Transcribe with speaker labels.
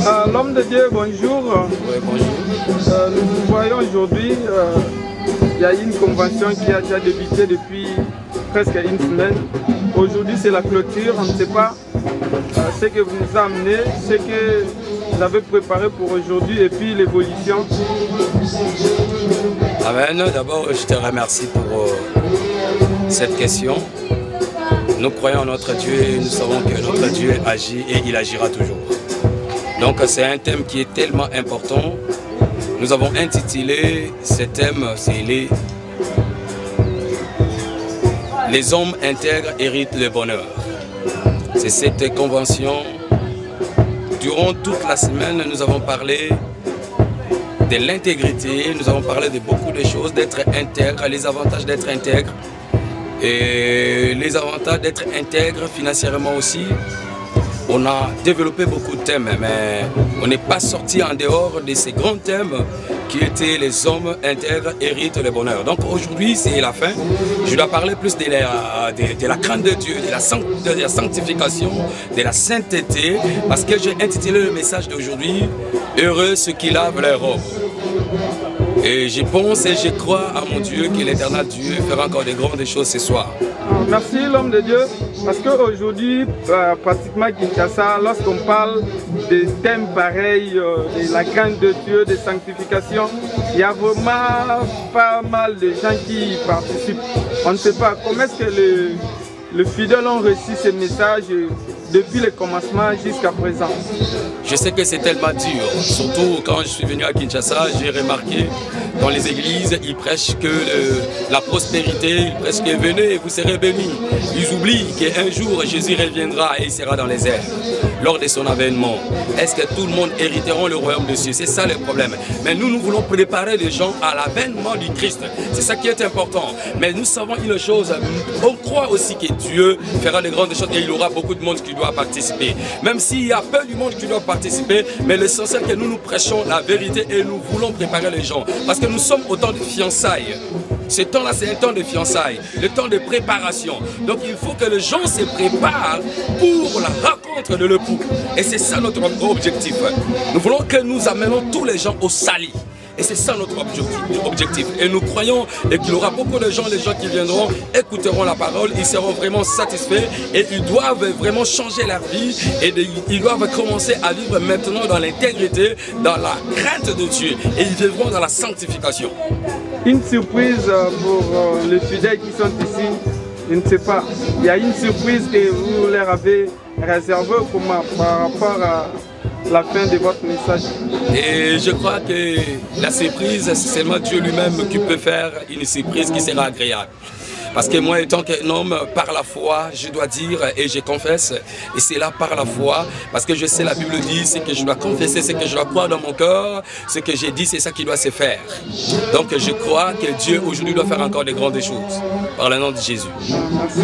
Speaker 1: L'homme de Dieu, bonjour.
Speaker 2: Oui, bonjour.
Speaker 1: Nous voyons aujourd'hui, il y a une convention qui a déjà débuté depuis presque une semaine. Aujourd'hui, c'est la clôture. On ne sait pas ce que vous nous amenez, ce que vous avez préparé pour aujourd'hui et puis l'évolution.
Speaker 2: Amen. D'abord, je te remercie pour cette question. Nous croyons en notre Dieu et nous savons que notre Dieu agit et il agira toujours. Donc c'est un thème qui est tellement important. Nous avons intitulé ce thème, c'est les hommes intègres héritent le bonheur. C'est cette convention. Durant toute la semaine, nous avons parlé de l'intégrité, nous avons parlé de beaucoup de choses, d'être intègre, les avantages d'être intègre et les avantages d'être intègre financièrement aussi. On a développé beaucoup de thèmes, mais on n'est pas sorti en dehors de ces grands thèmes qui étaient les hommes intègres héritent le bonheur. Donc aujourd'hui, c'est la fin. Je dois parler plus de la crainte de Dieu, de la sanctification, de la sainteté, parce que j'ai intitulé le message d'aujourd'hui « Heureux ceux qui lavent leurs robes ». Et je pense et je crois à mon Dieu que l'éternel Dieu fera encore de grandes choses ce soir.
Speaker 1: Merci l'homme de Dieu, parce qu'aujourd'hui, pratiquement à Kinshasa, lorsqu'on parle de thèmes pareils, de la crainte de Dieu, de sanctification, il y a vraiment pas mal de gens qui y participent. On ne sait pas comment est-ce que les fidèles ont reçu ces messages depuis le commencement jusqu'à présent.
Speaker 2: Je sais que c'est tellement dur, surtout quand je suis venu à Kinshasa, j'ai remarqué dans les églises, ils prêchent que la prospérité, ils prêchent que venez et vous serez bénis. Ils oublient qu'un jour Jésus reviendra et il sera dans les airs lors de son avènement. Est-ce que tout le monde hériteront le royaume de Dieu? C'est ça le problème. Mais nous voulons préparer les gens à l'avènement du Christ. C'est ça qui est important. Mais nous savons une chose, on croit aussi que Dieu fera de grandes choses et il y aura beaucoup de monde qui doit participer. Même s'il y a peu du monde qui doit participer, mais l'essentiel que nous prêchons la vérité et nous voulons préparer les gens. Parce que nous sommes au temps de fiançailles. Ce temps-là, c'est un temps de fiançailles, le temps de préparation. Donc il faut que les gens se préparent pour la rencontre de l'époux. Et c'est ça notre objectif. Nous voulons que nous amenons tous les gens au salut. Et c'est ça notre objectif. Et nous croyons qu'il y aura beaucoup de gens, les gens qui viendront, écouteront la parole, ils seront vraiment satisfaits et ils doivent vraiment changer leur vie et ils doivent commencer à vivre maintenant dans l'intégrité, dans la crainte de Dieu et ils vivront dans la sanctification.
Speaker 1: Une surprise pour les fidèles qui sont ici, je ne sais pas, il y a une surprise que vous leur avez réservée par rapport à la fin de votre message.
Speaker 2: Et je crois que la surprise, c'est seulement Dieu lui-même qui peut faire une surprise qui sera agréable. Parce que moi, étant qu'un homme, par la foi, je dois dire et je confesse, et c'est là par la foi, parce que je sais, la Bible dit, c'est que je dois confesser, c'est que je dois croire dans mon cœur, ce que j'ai dit, c'est ça qui doit se faire. Donc je crois que Dieu aujourd'hui doit faire encore de grandes choses, par le nom de Jésus.
Speaker 1: Merci.